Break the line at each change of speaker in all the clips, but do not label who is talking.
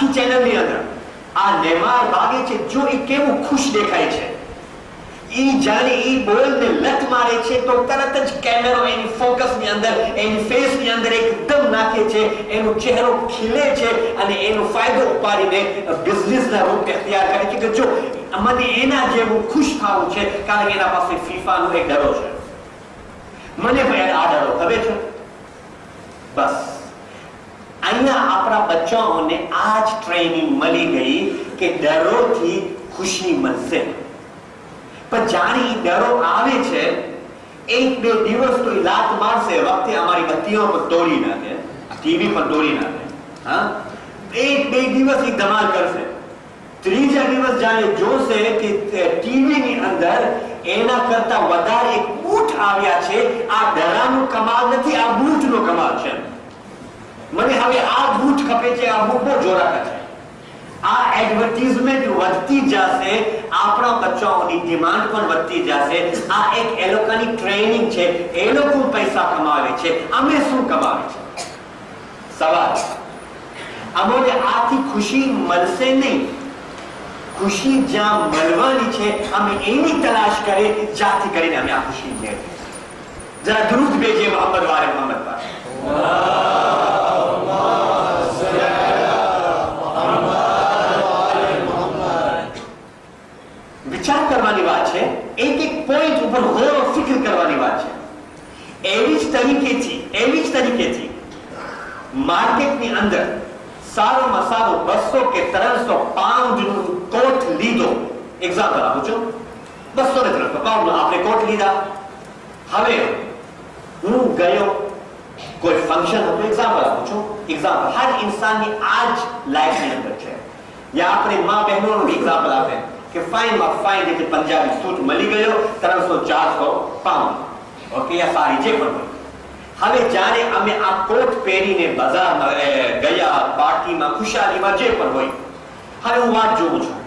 આખી ચેનલની અંદર આ નેમાર ભાગે છે, જો એ કેવું ખુશ દેખાય છે. ઈ જાણે ઈ બોલને લત મારે છે તો તરત જ કેમેરો એની ફોકસની અંદર, એની ફેસની અંદર એકદમ નાખે છે, એનો ચહેરો ખીલે છે અને એનો ફાયદો ઉપાડીને બિઝનેસના રૂપ અખ્તિયાર કરે છે કે જો મને એના જેવું ખુશ થવું છે, કારણ કે એના પાસે ફીફાનો એક ડરો છે, મને ભાઈ આ ડરો ખબર છે. બસ અહીંયા આપણા બચ્ચાઓને આ જ ટ્રેનિંગ મળી ગઈ કે ડરોથી ખુશી મળશે. પણ જાણે ડરો આવે છે, એક બે દિવસ તો લાત મારશે, વખતે અમારી બત્તીઓ પર તોડી નાખે, ટીવી પર તોડી નાખે, હા, એક બે દિવસ એ ધમાલ કરશે. ત્રીજા દિવસ જાણે જોશે કે ટીવીની અંદર એના કરતા વધારે એક બૂટ આવ્યા છે. આ ડરાનું કમાલ નથી, આ બૂટનો કમાલ છે. મને હવે આ બૂટ ખપે છે, આ બૂટ બહુ જોરાકા છે. આ એડવર્ટાઇઝમેન્ટ વધતી જશે, આપણા બચ્ચાઓની ડિમાન્ડ પણ વધતી જશે. આ એક એ લોકોની ટ્રેનિંગ છે, એ લોકો પૈસા કમાવે છે, અમે શું કમાવે છે? સવાલ. અમને આથી ખુશી મળશે નહીં. ખુશી જ્યાં મળવાની છે અમે એની તલાશ કરીએ, જાતિ કરીને અમે આ ખુશી મેળવીએ. જરા દરૂદ ભેજીએ મોહમ્મદ વાલે મોહમ્મદ પર. વિચાર કરવાની વાત છે, એક એક પોઈન્ટ ઉપર ગૌર ફિક્ર કરવાની વાત છે. એવી જ તરીકેથી માર્કેટની અંદર સારોમાં સારો 200 કે 300 પાઉન્ડનું કોટ લીધો. એક્ઝામ્પલ આપું છું, 200 ને 300 પાઉન્ડનો આપણે કોટ લીધા. હવે હું ગયો કોઈ ફંક્શન હતું, એક્ઝામ્પલ આપું છું, એક્ઝામ્પલ હર ઇન્સાનની આ જ લાઈફની અંદર છે. યા આપણે મા બહેનોનું એક્ઝામ્પલ આપે કે ફાઇનમાં ફાઇન રીતે પંજાબી સૂટ મળી ગયો 300-400 પાઉન્ડ, ઓકે, યા સારી જે પણ હોય. હવે જ્યારે અમે આ કોટ પહેરીને બજારમાં ગયા, પાર્ટીમાં, ખુશાલીમાં જે પણ હોય, હવે હું વાત જોઉં છું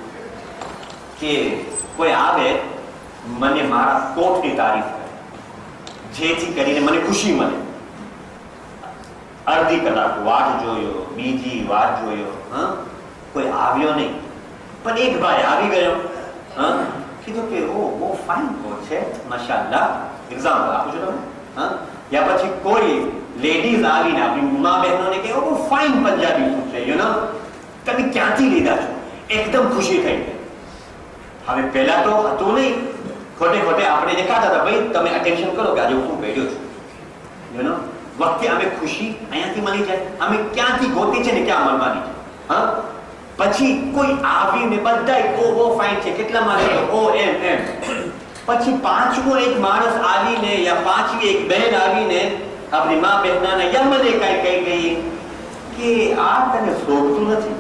કે કોઈ આવે મને મારા કોટની તારીફ કરે, જેથી કરીને મને ખુશી મળે. અડધી કલાક વાટ જોયો, બીજી વાટ જોયો, હા, કોઈ આવ્યો નહીં. પણ એક ભાઈ આવી ગયો, હા, કીધું કે ઓ બહુ ફાઇન કોટ છે, માશાઅલ્લાહ. એક્ઝામ્પલ આપું છું તમને, હા. યા પછી કોઈ લેડીઝ આવીને આપણી મા બહેનોને કે બહુ ફાઇન પંજાબી સૂટ છે, યુ નો, તમે ક્યાંથી લીધા છો? એકદમ ખુશી થઈ ગઈ. હવે પહેલા તો હતું નહીં, ખોટે આપણે દેખાતા હતા, ભાઈ તમે અટેન્શન કરો કે આજે હું પહેર્યો છું, યુ નો. વખતે અમે ખુશી અહીંયાથી મળી જાય, અમે ક્યાંથી ગોતી છે ને ક્યાં મળવાની છે, હા. પછી કોઈ આવીને બધાય ઓ બહુ ફાઇન છે, કેટલામાં છે, ઓ એમ. પછી પાંચમો એક માણસ આવીને યા પાંચમી એક બહેન આવીને આપણી મા બહેનાને યા મને કઈ કહી ગઈ કે આ તને શોભતું નથી,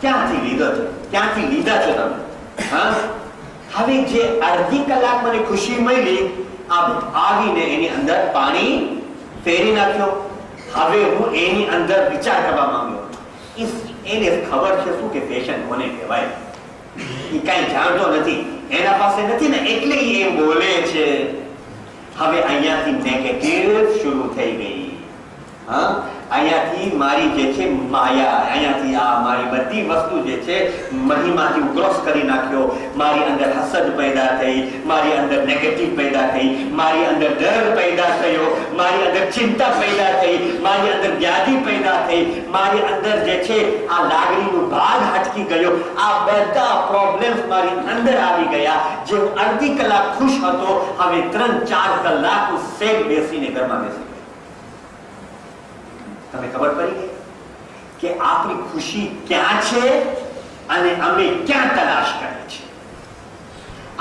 ક્યાંથી લીધો છે, ક્યાંથી લીધા છો તમે, હા. હવે જે અડધી કલાક મને ખુશી મળી, આવીને એની અંદર પાણી ફેરી નાખ્યો. હવે હું એની અંદર વિચાર કરવા માંગ્યો, એને ખબર છે શું કે ફેશન કોને કહેવાય? એ કઈ જાણતો નથી, એના પાસે નથી ને, એટલે એ બોલે છે. હવે અહીંયાથી નેગેટિવ શરૂ થઈ ગઈ, હા. અહીંયાથી મારી જે છે માયા, અહીંયાથી આ મારી બધી વસ્તુ જે છે મહીમાંથી ક્રોસ કરી નાખ્યો. મારી અંદર હસદ પેદા થઈ, મારી અંદર નેગેટિવ પેદા થઈ, મારી અંદર ડર પેદા થયો, મારી અંદર ચિંતા પેદા થઈ, મારી અંદર વ્યાધિ પેદા થઈ, મારી અંદર જે છે આ લાગણીનો ભાગ હટકી ગયો. આ બધા પ્રોબ્લેમ્સ મારી અંદર આવી ગયા. જે હું અડધી કલાક ખુશ હતો, હવે 3-4 કલાક હું સેમ બેસીને ઘરમાં બેસી. તમને ખબર પડી ગઈ કે આપણી ખુશી ક્યાં છે અને અમે ક્યાં તલાશ કરીએ છીએ.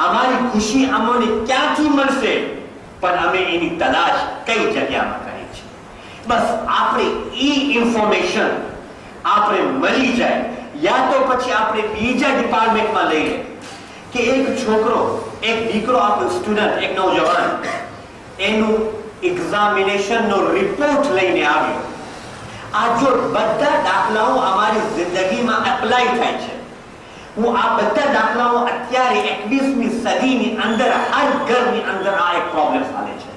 અમારી ખુશી અમને ક્યાંથી મળશે, પણ અમે એની તલાશ કઈ જગ્યામાં કરીએ છીએ. બસ આપણે એ ઇન્ફોર્મેશન આપણે મળી જાય, યા તો પછી આપણે બીજા ડિપાર્ટમેન્ટમાં લઈએ કે એક છોકરો, એક દીકરો, આપણો સ્ટુડન્ટ, એક નौजवान એનું એક્ઝામિનેશનનો રિપોર્ટ લઈને આવ્યો. આ જો બધા દાખલાઓ અમારી જિંદગીમાં એપ્લાય થાય છે. હું આ બધા દાખલાઓ અત્યારે 21મી સદીની અંદર હર ઘરની અંદર આ એક પ્રોબ્લેમ ચાલે છે.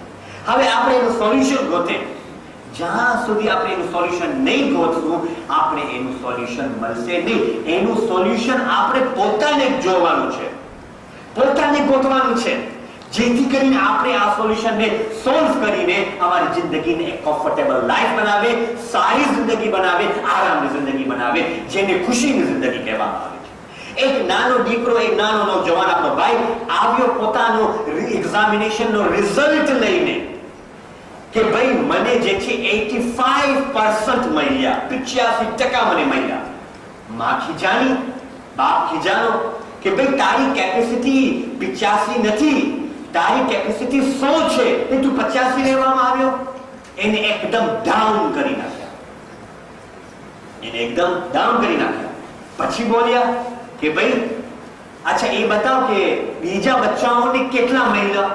હવે આપણે એનું સોલ્યુશન ગોતે. જ્યાં સુધી આપણે એનું સોલ્યુશન નહીં ગોતશું આપણે એનું સોલ્યુશન મળશે નહીં. એનું સોલ્યુશન આપણે પોતાને જોવાનું છે, પોતાને ગોતવાનું છે, જેથી કરીને આપણે આ સોલ્યુશનને સોલ્વ કરીને અમારી જિંદગીને એક કમ્ફર્ટેબલ લાઈફ બનાવે, સારી જિંદગી બનાવે, આરામની જિંદગી બનાવે, જેને ખુશીની જિંદગી કહેવામાં આવે છે. એક નાનો દીકરો, એક નાનો નોજવાન આપણો ભાઈ આવ્યો પોતાનો એક્ઝામિનેશનનો રિઝલ્ટ લઈને કે ભાઈ મને જે છે 85% મળ્યા, 85% મને મળ્યા. માં ખીજાણી, બાપ ખીજાણો કે ભાઈ તારી કેપેસિટી 85 નથી, તારી કેપેસિટી 100 છે, તું 85 લેવામાં આવ્યો. એને એકદમ ડાઉન કરી નાખ્યા, એને એકદમ ડાઉન કરી નાખ્યા. પછી બોલ્યા કે ભાઈ અચ્છા એ બતાવ કે બીજા બચ્ચાઓને કેટલા મળ્યા.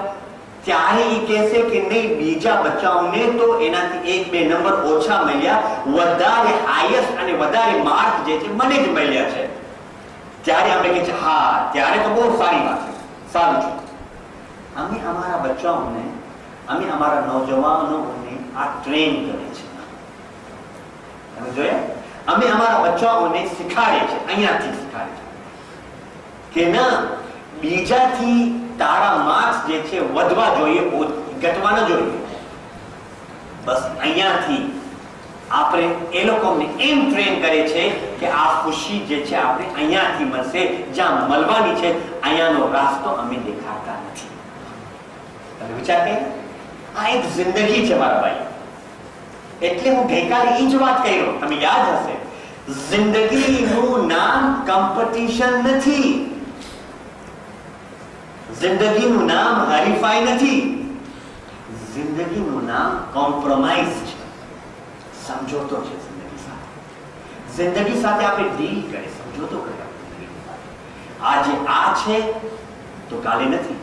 ત્યારે એ કહેશે કે નહીં, બીજા બચ્ચાઓને તો એનાથી 1-2 નંબર ઓછા મળ્યા, વધારે હાઈએસ્ટ અને વધારે માર્ક જે છે મને જ મળ્યા છે. ત્યારે આપણે કહે છે હા ત્યારે તો બહુ સારી વાત છે, સારું છે. અમે અમારા બચ્ચાઓને, અમે અમારા નોજવાનોને આ ટ્રેન કરે છે. તમે જોયા, અમે અમારા બચ્ચાઓને શીખાડે છે, અહીંયાથી શીખાડે છે કે ના, બીજાથી તારા માર્ક્સ જે છે વધવા જોઈએ, ઘટવા ન જોઈએ. બસ અહીંયાથી આપણે એ લોકોને એમ ટ્રેન કરે છે કે આ ખુશી જે છે આપણે અહીંયાથી મળશે, જ્યાં મળવાની છે અહીંયાનો રાસ્તો અમે દેખાતા નથી. તમે વિચાર કરો, આ એક જિંદગી છે મારા ભાઈ. એટલે હું ગઈકાલે એ જ વાત કર્યો, તમે યાદ હશે, જિંદગીનું નામ કોમ્પિટિશન નથી, જિંદગીનું નામ હરીફાઈ નથી, જિંદગીનું નામ કોમ્પ્રોમાઇઝ છે, સમજોતો છે. જિંદગી સાથે આપણે ડીલ કરે, સમજોતો કરે. આજે આ છે તો કાલે નથી.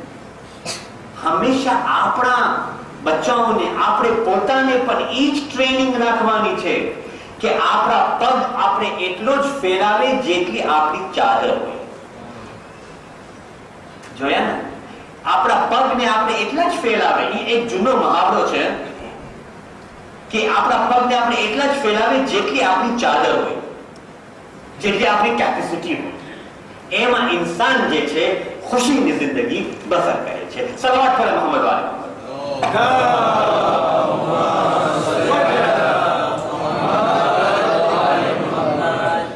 હંમેશા આપણા બચ્ચાઓને આપણે પોતાને પણ એ જ ટ્રેનિંગ રાખવાની છે કે આપણા પગ આપણે એટલો જ ફેરાવે જેટલી આપણી ચાદર હોય. જોયા ને, આપણા પગને આપણે એટલા જ ફેલાવે. એ એક જૂનો મહાવરો છે કે આપણા પગને આપણે એટલા જ ફેલાવે જેટલી આપણી ચાદર હોય, જેટલી આપણી કેપેસિટી હોય. એમાં ઇન્સાન જે છે ખુશીની જિંદગી બસર કરે છે. સલાવત પર મોહમ્મદ વાલે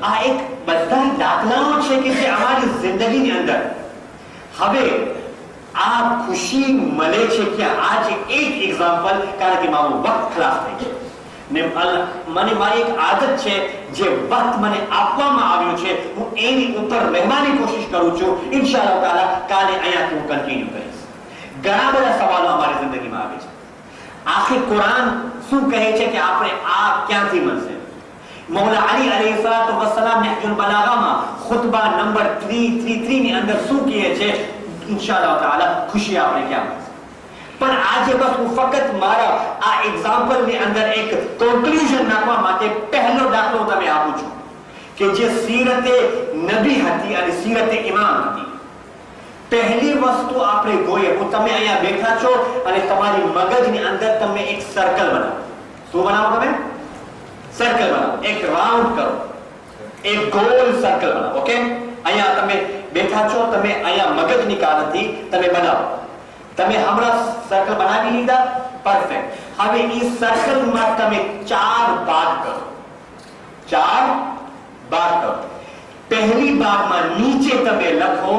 આ એક બધા દાખલાઓ છે કે જે અમારી જિંદગીની અંદર હવે આ ખુશી મળે છે. કે આજે એક એક્ઝામ્પલ, કારણ કે મારું વક્ત ખલાસ થઈ છે ને મને મારી એક આદત છે, જે વક્ત મને આપવામાં આવ્યું છે હું એની ઉપર રહેવાની કોશિશ કરું છું. ઇન્શાઅલ્લાહ તાઆલા કાલે અહીંયાથી હું કન્ટિન્યુ કરીશ. ઘણા બધા સવાલો અમારી જિંદગીમાં આવે છે. આખી કુરાન શું કહે છે કે આપણે આ ક્યાંથી મળશે? મૌલા અલી અલૈહિસ્સલાતુ વસ્સલામ નહજુલ બલાગામાં ખુતબા નંબર 333 ની અંદર શું કહે છે? ઇન્શાઅલ્લાહ તાઆલા ખુશી આપણે ક્યાં મળશે? પણ આજે બસ હું ફક્ત મારા આ એક્ઝામ્પલ ની અંદર એક કન્ક્લુઝન નાખવા માટે પહેલો દાખલો તમે આપું છું કે જે સીરતે નબી હતી અને સીરતે ઇમામ હતી. પહેલી વસ્તુ આપણે જોઈએ, હું તમે અહીંયા બેઠા છો અને તમારી મગજની અંદર તમે એક સર્કલ બનાવો. શું બનાવો? તમે સર્કલ બનાવો, એક રાઉન્ડ કરો, એક ગોલ સર્કલ બનાવો. ઓકે, અહીંયા તમે બેઠા છો, તમે અહીંયા મગજની કારણથી તમે બનાવો. તમે હમણાં સર્કલ બનાવી લીધા, પરફેક્ટ. હવે એ સર્કલમાં તમે 4 ભાગ કરો, 4 ભાગ કરો. પહેલી ભાગમાં નીચે તમે લખો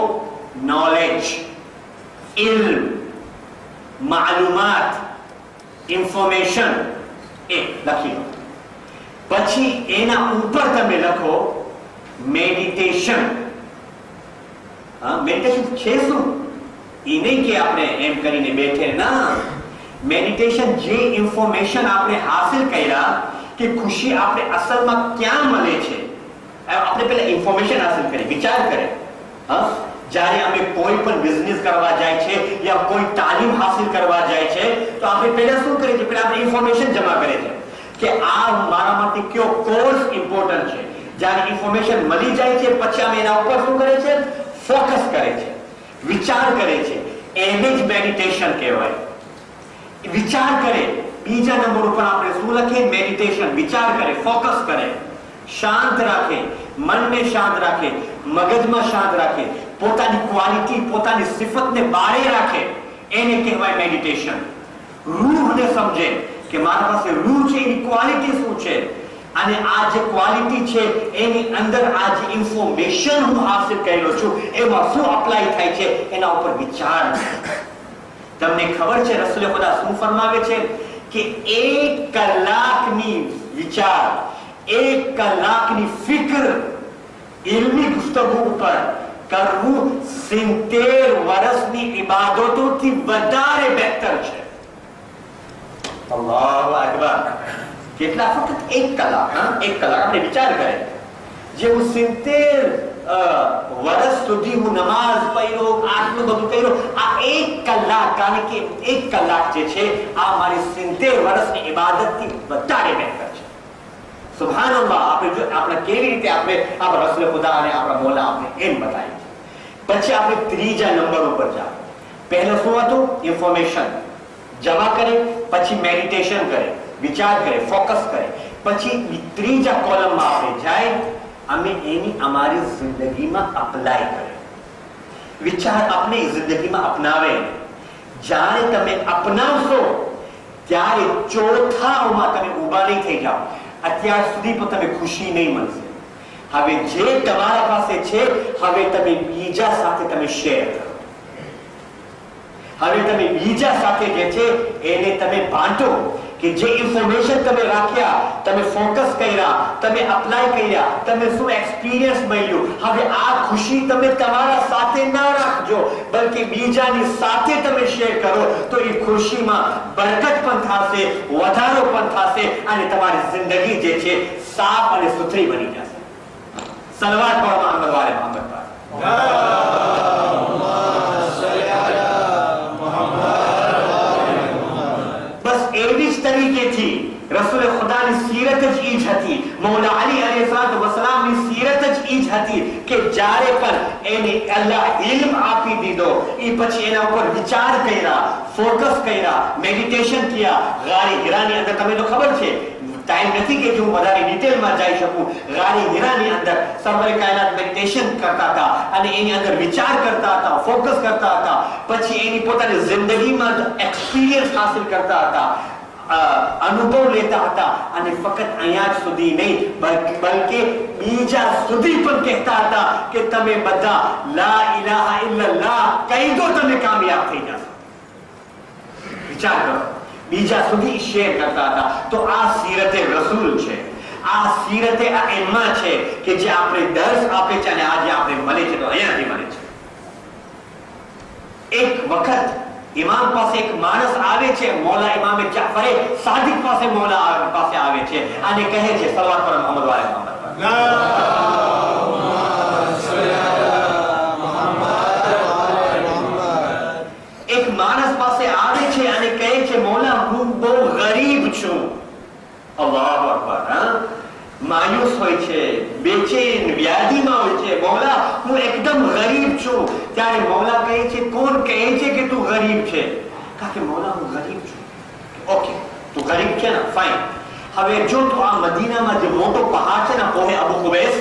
નોલેજ, ઇલ્મ, માલુમાત, ઇન્ફોર્મેશન, એ લખી લો. પછી એના ઉપર તમે લખો મેડિટેશન. મેડિટેશન છે શું? એ નહીં કે આપણે એમ કરીને બેઠે, ના. મેડિટેશન જે ઇન્ફોર્મેશન આપણે હાસિલ કર્યા કે ખુશી આપણે અસલમાં ક્યાં મળે છે, આપણે પહેલા ઇન્ફોર્મેશન હાસિલ કરી, વિચાર કરે. જ્યારે અમે કોઈ પણ બિઝનેસ કરવા જાય છે યા કોઈ તાલીમ હાસિલ કરવા જાય છે તો આપણે પહેલા શું કરીએ છીએ? પહેલા આપણે ઇન્ફોર્મેશન જમા કરીએ છીએ કે આ મારા માટે કયો કોર્સ ઇમ્પોર્ટન્ટ છે. જ્યારે ઇન્ફોર્મેશન મળી જાય છે પછી અમે એના ઉપર શું કરે છે? ફોકસ કરે છે, વિચાર કરે છે. એને જ મેડિટેશન કહેવાય. વિચાર કરે બીજા નંબર ઉપર આપણે શું લખીએ? મેડિટેશન, વિચાર કરે, ફોકસ કરે, શાંત રાખે, મનને શાંત રાખે, મગજમાં શાંત રાખે, પોતાની ક્વોલિટી, પોતાની સિફતને બારે રાખે, એને કહેવાય મેડિટેશન. રૂહને સમજે કે મારા પાસે રૂહ છે, એની ક્વોલિટી શું છે, અને આ જે ક્વોલિટી છે એની અંદર આ જે ઇન્ફોર્મેશન હું હાસિલ કરેલો છું એમાં શું અપ્લાય થાય છે એના ઉપર વિચાર. તમને ખબર છે રસૂલ ખુદા શું ફરમાવે છે કે 1 કલાકની વિચાર, 1 કલાકની ફિકર ઇલ્મી ગુફ્તગુ ઉપર કરવું 70 વર્ષની ઇબાદતોથી વધારે બહેતર છે. અલ્લાહુ અકબર. કેટલા? ફક્ત 1 કલાક. 1 કલાક આપણે વિચાર કરે, જે હું 70 વર્ષ સુધી હું નમાઝ પઢ્યો, આટલું બધું કર્યો, આ 1 કલાક, કારણ કે 1 કલાક જે છે આ મારી 70 વર્ષની ઇબાદતથી વધારે બહેતર છે. સુબહાનલ્લાહ. આપણે કેવી રીતે આપણે આપણા રસૂલ ખુદા અને આપણા મોલા આપણે એમ બતાવી. પછી આપણે ત્રીજા નંબર ઉપર જાઓ. પહેલો શું હતું? ઇન્ફોર્મેશન જમા કરે, પછી મેડિટેશન કરે, વિચાર કરે, ફોકસ કરે. પછી ત્રીજા કોલમમાં આપણે જાય, અમે એની અમારી જિંદગીમાં અપ્લાય કરે, વિચાર આપણે જિંદગીમાં અપનાવે. જ્યારે તમે અપનાવશો ત્યારે ચોથામાં તમે ઊભા નહીં થઈ જાઓ. અત્યાર સુધી પણ તમે ખુશી નહીં મળશે. હવે જે તમારા પાસે છે હવે તમે બીજા સાથે તમે શેર કરો. હવે તમે બીજા સાથે જે છે એને તમે બાંટો કે જે ઇન્ફોર્મેશન તમે રાખ્યા, તમે ફોકસ કર્યા, તમે અપ્લાય કર્યા, તમે શું એક્સપિરિયન્સ મળ્યું, હવે આ ખુશી તમે તમારા સાથે ના રાખજો, બલકે બીજાની સાથે તમે શેર કરો, તો એ ખુશીમાં બરકત પણ થશે, વધારો પણ થશે, અને તમારી જિંદગી જે છે સાફ અને સુથરી બની જશે. સલવાત પઢો મોહમ્મદ વાલે મોહમ્મદ પર. બસ એવી જ તરીકેથી રસૂલ ખુદાની સીરત જ ઈ જ હતી, મૌલા અલી અલૈહિસ્સલામની સીરત જ ઈ જ હતી કે જ્યારે પણ એને અલ્લાહ ઇલ્મ આપી દીધો, એ પછી એના ઉપર વિચાર કર્યા, ફોકસ કર્યા, મેડિટેશન કિયા. ગારી હીરાની અંદર તમને તો ખબર છે, ટાઈમ નથી કે હું વધારે ડિટેલમાં જઈ શકું. ગારી હીરાની અંદર સર્વરે કાયનાત મેડિટેશન કરતા હતા અને એની અંદર વિચાર કરતા હતા, ફોકસ કરતા હતા, પછી એની પોતાની જિંદગીમાં એક્સપિરિયન્સ હાસિલ કરતા હતા, અનુભવ લેતા હતા, અને ફક્ત અહીંયા સુધી નહીં બલકે બીજા સુધી પણ કહેતા હતા કે તમે બધા લા ઇલાહા ઇલ્લલ્લાહ કહી દો, તમે કામયાબ થઈ જશો. વિચાર કરો, બીજા સુધી શેર કરતા હતા. તો આ સીરતે રસૂલ છે, આ સીરતે અઇમ્મા છે કે જે આપણે દર્શ આપે છે અને આજે આપણે મળે છે તો અહીંયાથી મળે છે. એક વખત ઇમામ પાસે એક માણસ આવે છે, મૌલા ઇમામે જાફરે સાદિક પાસે મૌલા પાસે આવે છે અને કહે છે સલવાત પર મોહમ્મદ વાલે મોહમ્મદ પર. એક માણસ પાસે આવે છે અને કહે છે મૌલા હું બહુ ગરીબ છું. અલ્લાહુ અકબર. માયુસ હોય છે, બેચેન, વ્યાધિમાં હોય છે, મૌલા હું એકદમ ગરીબ છું. ત્યારે મૌલા કહે છે કોણ કહે છે કે તું ગરીબ છે? કારણ કે મૌલા હું ગરીબ છું. ઓકે, તું ગરીબ છે ને, ફાઇન. હવે જો તું આ મદીનામાં જે મોટો પહાડ છે ને પોહે અબુ કુબૈસ,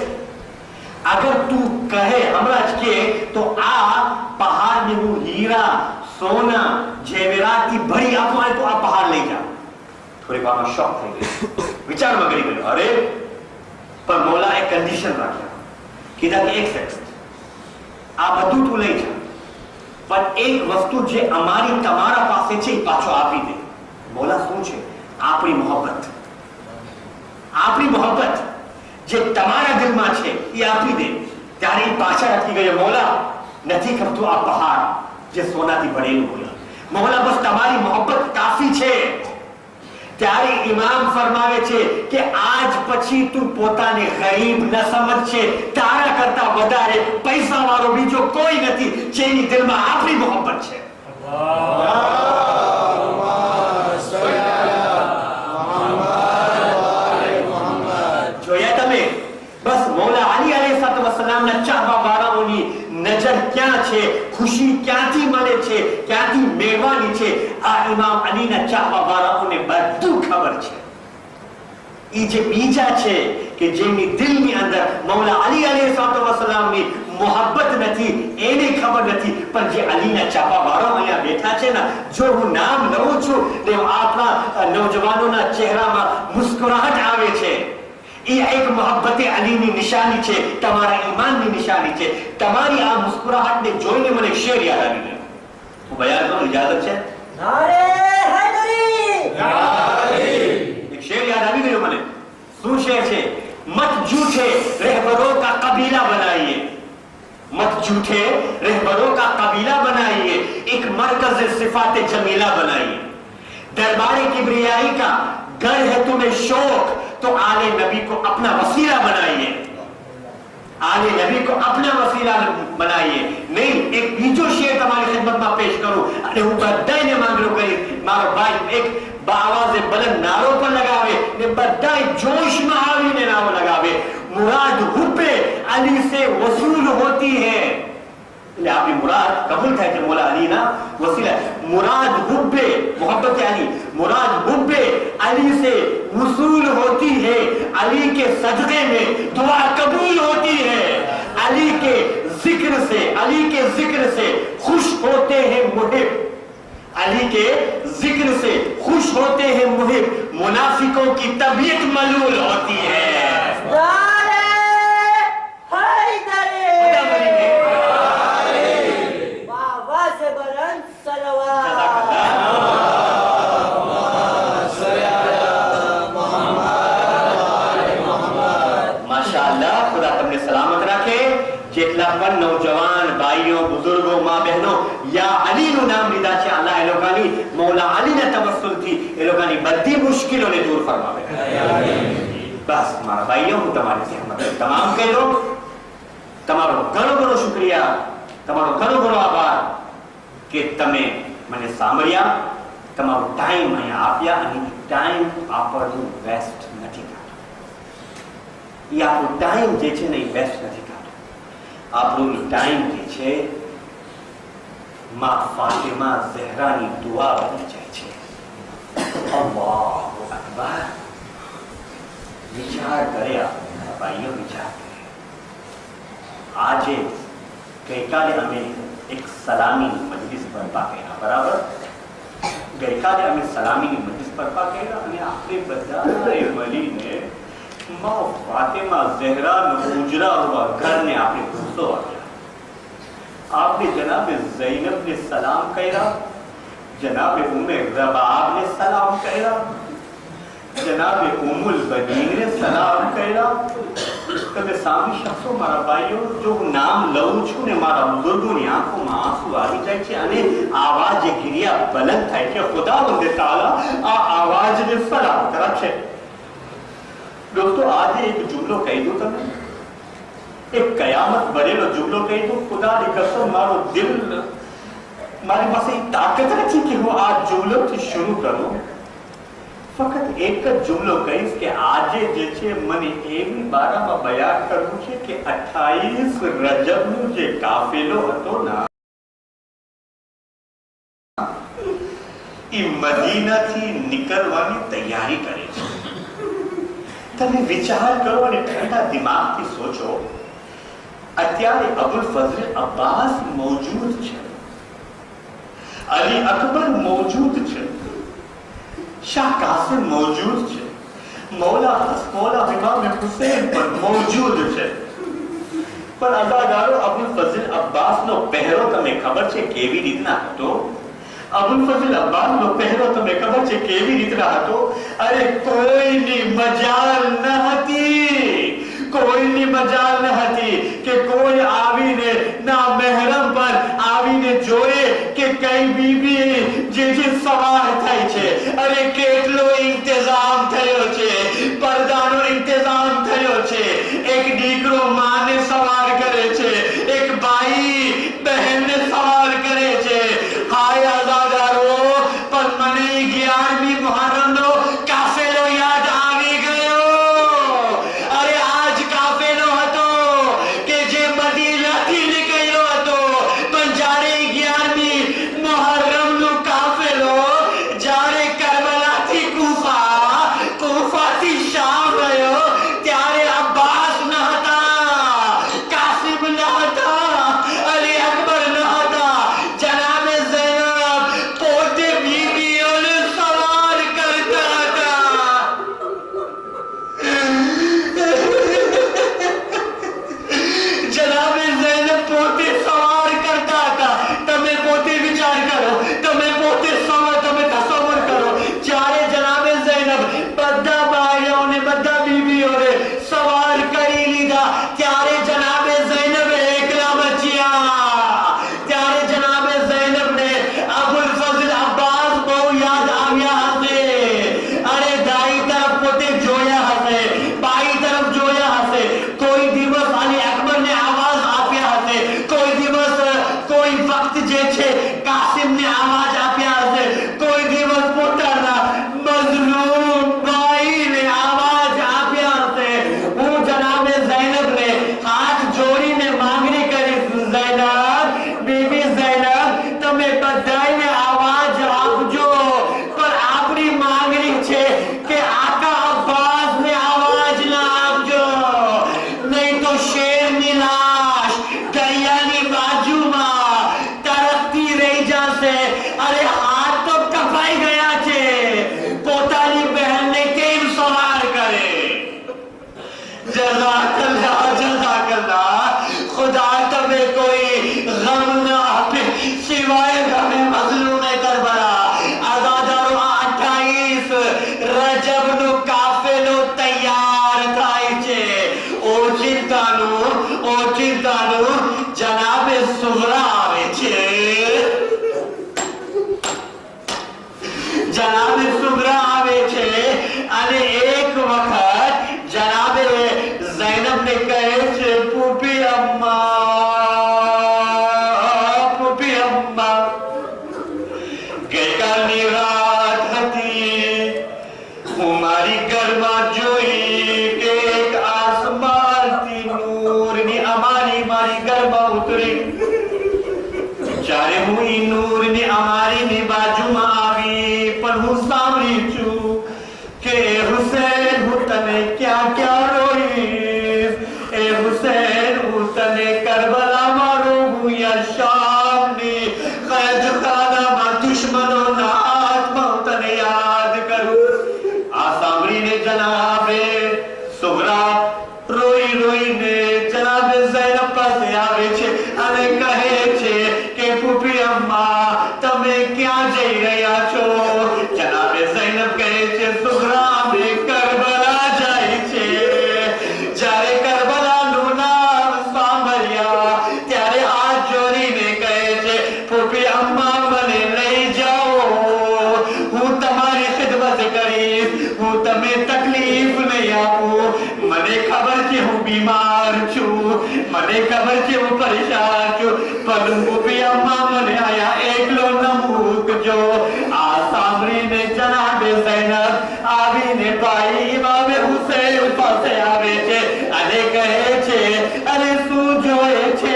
અગર તું કહે હમણાં જ કે તો આ પહાડને હું હીરા, સોના, જેવરાતથી ભરી આપું અને તું આ પહાડ લઈ જા. થોડીક વારમાં શોક થઈ ગઈ, વિચારમાં કરી ગયો. અરે પણ મૌલા એક કન્ડિશન રાખ્યા, કીધા કે એક સેકન્ડ, આ બધું તું લઈ જા, પણ એક વસ્તુ જે અમારી તમારા પાસે છે એ પાછો આપી દે. મૌલા શું છે? આપણી મોહબ્બત, આપણી મોહબ્બત જે તમારા દિલમાં છે એ આપી દે. ત્યારે એ પાછા રાખી ગયો, મૌલા નથી ખપતું આ પહાડ જે સોનાથી ભરેલું હોય, મૌલા બસ તમારી મોહબ્બત કાફી છે. ત્યારે ઇમામ ફરમાવે છે કે આજ પછી તું પોતાને ગરીબ ન સમજશે, તારા કરતા વધારે પૈસા વાળો બીજો કોઈ નથી જેની દિલમાં આપણી મોહબ્બત છે. જોયા તમે? બસ મૌલા અલી અલૈહિસ્સલામના ચાહવા વાળાઓની નજર અંદર ક્યાં છે, ખુશી ક્યાંથી મળે છે, ક્યાંથી મેળવાની છે, આ ઇમામ અલીના ચાહવાવાળાઓને બધું ખબર છે. એ જે બીજા છે કે જેમની દિલની અંદર મૌલા અલી અલૈહિસ્સલામની મોહબ્બત નથી, એને ખબર નથી, પણ જે અલીના ચાહવાવાળાઓ અહીંયા બેઠા છે ને, જો હું નામ લઉં છું તો આપણા નૌજવાનોના ચહેરામાં મુસ્કુરાહટ આવે છે. એ એક મોહબ્બતે અલીની નિશાની છે, તમારા ઈમાનની નિશાની છે. તમારી આ મુસ્કુરાહટને જોઈને મને શેર યાદ આવી ગયો. હું બયાન કરું, ઇજાજત છે?
નારે હૈદરી!
એક શેર યાદ આવી ગયો મને. શું શેર છે? મત झूठे रहबरों का कबीला बनाइए, मत झूठे रहबरों का कबीला बनाइए, एक मरकज सिफात जमीला बनाइए. दरबार किबरियाई का घर है तुम्हें शौक, तो आले नबी को अपना वसीला बनाइए. आले नबी को अपना वसीला बनाइए. नहीं, एक બીજો શેર તમારી ખિદમતમાં પેશ કરું અને હું બધાને માંગણો કરીશ, મારો ભાઈ એક બાવાઝે બલંદ નારો પણ લગાવે ને બધાય જોશમાં આવીને નારો લગાવે. मुराद हुब्बे अली से वसूल होती है. એટલે આપણી મુરાદ કબૂલ થાય છે મૌલા અલીના વસીલા. मुराद हुब्बे मोहब्बत अली, मुराद हुब्बे अली से वसूल होती है. अली के सदक़े में दुआ कबूल होती है. अली के जिक्र से खुश होते हैं मुहिब. अली के जिक्र से खुश होते हैं मुहिब. मुनाफिकों की तबीयत मलूल होती है. જેટલા પણ નૌજવાન ભાઈઓ, બુઝુર્ગો, માં બહેનો યા અલીનું નામ લીધા છે, અલ્લાહ એ લોકોની મૌલા અલીના તવસ્સુલથી એ લોકોની બધી મુશ્કેલોને દૂર ફરમાવે. બસ મારા ભાઈઓ, હું તમારી સહમત તમામ કર્યો. તમારો ઘણો ઘણો શુક્રિયા, તમારો ઘણો ઘણો આભાર કે તમે મને સાંભળ્યા, તમારો ટાઈમ અહીંયા આપ્યા અને ટાઈમ આપણું વેસ્ટ નથી કરતો. એ આપણું ટાઈમ જે છે ને એ વેસ્ટ નથી. આપણું ટાઈમ જે છે માં ફાતિમા ઝહરાની દુઆ બની જાય છે. અલ્લાહુ અકબર. વિચાર કરે આપણા ભાઈઓ, વિચાર કરે. આજે ગઈકાલે અમે એક સલામીની મજલિસ બરપા કર્યા, બરાબર? ગઈકાલે અમે સલામીની મજલિસ બરપા કર્યા અને આપણે બધાએ મળીને माँ फातिमा ज़हरा उजरा हुआ घर ने आपने गुस्सो आया. आपने जनाबे ज़ैनब ने सलाम करा, जनाबे उम्मे रबाब ने सलाम करा, जनाबे उम्मुल बनीन ने सलाम करा. તમે સામી શખ્સો મારા ભાઈઓ, જો હું નામ લઉં છું ને મારા બુઝુર્ગોની આંખોમાં આંસુ આવી જાય છે અને આવાજ ગિરિયા બલંદ થાય છે. ખુદાવંદ તાલા આ આવાજને સલામ કરે છે. दोस्तों, आज एक जुमलो कही दो, तब एक कयामत भरेलो जुमलो कही दो. खुदा की कसम, मारो दिल मारी पास ताकत नहीं कि હું આ जुमलो થી શરૂ કરું. ફક્ત એક જ जुमलो કહીશ કે આજે જે છે મને એવી બારામાં બયાન કરવું છે કે 28 રજબનો જે કાફેલો હતો ના, એ મદીનાથી નીકળવાની તૈયારી કરે છે. તમે વિચાર કરો અને ઠંડા દિમાગથી સોચો. અત્યારે અબુલ ફઝલ અબ્બાસ મૌજૂદ છે, અલી અકબર મૌજૂદ છે, શાહ કાસિમ મૌજૂદ છે, મૌલા ઇમામ હુસૈન પણ મૌજૂદ છે. પણ અદાદારો અબુલ ફઝલ અબ્બાસનો પહેરો તમને ખબર છે કેવી રીતના હતો? અબુલ ફઝલ અબ્બાસનો પહેરો તમને ખબર છે કેવી રીતના હતો? અરે કોઈની મજાલ ન હતી, કોઈની મજાલ ન હતી કે કોઈ આવીને ના મહેરમ પર આવીને જોયે કે કઈ બીબી જે સવાર થઈ છે. અરે કેટલો ઇંતજામ થયો છે, પડદાનો ઇંતજામ થયો છે. એક દીકરો માને સવાર કરે છે, એક ભાઈ બહેનને સવાર કરે છે. હાય આઝાદારો, પણ મને 11મી મુહર્રમનો કાફેલો યાદ આવી ગયો. અરે આજ કાફેલો હતો કે જે મદીનાથી નીકળ્યો હતો. जज़ाकल्लाह जज़ाकल्लाह, खुदा तुम्हें कोई गम न आपे सिवाय गमे मज़लूम करबला। आज़ादारो 28 रजब नु काफेलो तैयार થાય છે। ઓચિંતાનું જનાબે સુહરા આવે છે। જનાબે સુહરા આવે છે અને એક વખત જનાબે ઝૈનબ ને કહે છે, પૂપી અમ્મા ગઈકાલની રાત હતી, હું મારી ઘરમાં જોઈ કે એક આસમાનથી નૂરની મારી ઘરમાં ઉતરી। જ્યારે હું ઈ નૂરની અમારીની બાજુમાં આવી, પણ હું સાંભળી છું કે હુસૈન હું તને ક્યાં રોઈશ, એ હુસૈન હું તને કરબલામાં રોવું યા શામની કૈદખાનામાં દુશ્મનોના હાથમાં હું તને યાદ કરું। આ સાંભળીને જનાબે સુહરા રોઈને જનાબે ઝૈનબ પાસે આવે છે અને કહે છે કે ફૂફી અમ્મા તમે ક્યાં જઈ રહ્યા છો? જનાબે ઝૈનબ કહે છે, સુહરા અમે કરબલા જાય છે। જ્યારે કરબલાનું નામ સાંભળ્યા ત્યારે હાથ જોડીને કહે છે, ફૂફી અમ્મા મને લઈ જાઓ, હું તમારી ખિદમત કરીશ, હું તમને તકલીફ નહીં આપું। મને ખબર છે હું બીમાર છું, મને ખબર છે હું પરેશાન છું, પણ ફૂફી અમ્મા મને આયા એકલો ન મૂકજો। આ સાંભળીને જનાબે ઝૈનબ આવીને ભાઈ ઇમામે હુસૈન પાસે આવે છે અને કહે છે, અરે શું જોયે છે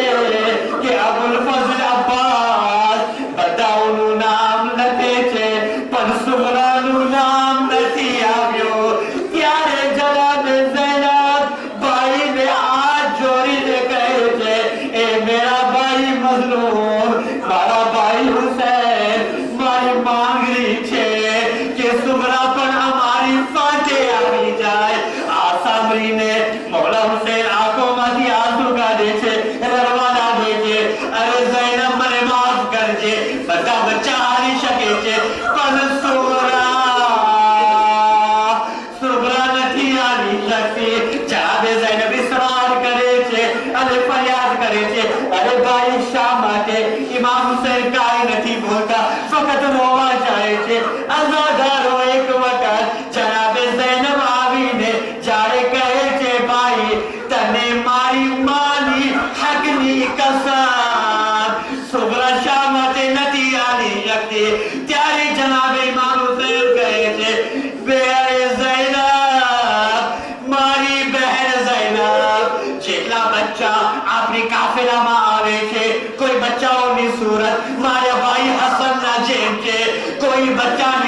કે અબુલ ફઝલ અબ્બાસ બધાઓનું નામ લખે છે પણ સુહરાનું નામ નથી આવ્યો। ત્યારે જનાબે ઝૈનબ ભાઈને હાથ જોડીને કહે છે, એ મેરા ભાઈ મઝલૂમ, મારા ભાઈ હુસૈન, મારી માંગણી છે કે સુહરા પણ અમારી સાથે આવી જાય। આ સાંભળીને મૌલા હુસૈન આંખોમાંથી આંસુ કાઢે છે, રડવા લાગે છે, અરે ઝૈનબ મને માફ કરજે, બધા બચ્ચા હારી શકે છે પણ સુહરા નથી હારી શકતી। જનાબે ઝૈનબ ઇસરાર કરે છે અને ફરિયાદ કરે છે, અરે ભાઈ શા માટે? ઇમામ હુસૈન કાંઈ નથી બોલતા, ફક્ત રોવા જાય છે। અઝાદારો એક વખત જનાબે ઝૈનબ આવીને જ્યારે કહે છે, ભાઈ તને મારી માની હકની કસમ, સુહરા શા માટે નથી હારી શકતી? ત્યારે જનાબે ઇમામ હુસૈન કહે છે, બેરે ઝૈનબ, મારી બહેન ઝૈનબ, જેટલા બચ્ચા આપણી કાફેલામાં આવે છે, કોઈ બચ્ચાઓની સુરત મારા ભાઈ હસનના જેમ છે, કોઈ બચ્ચાની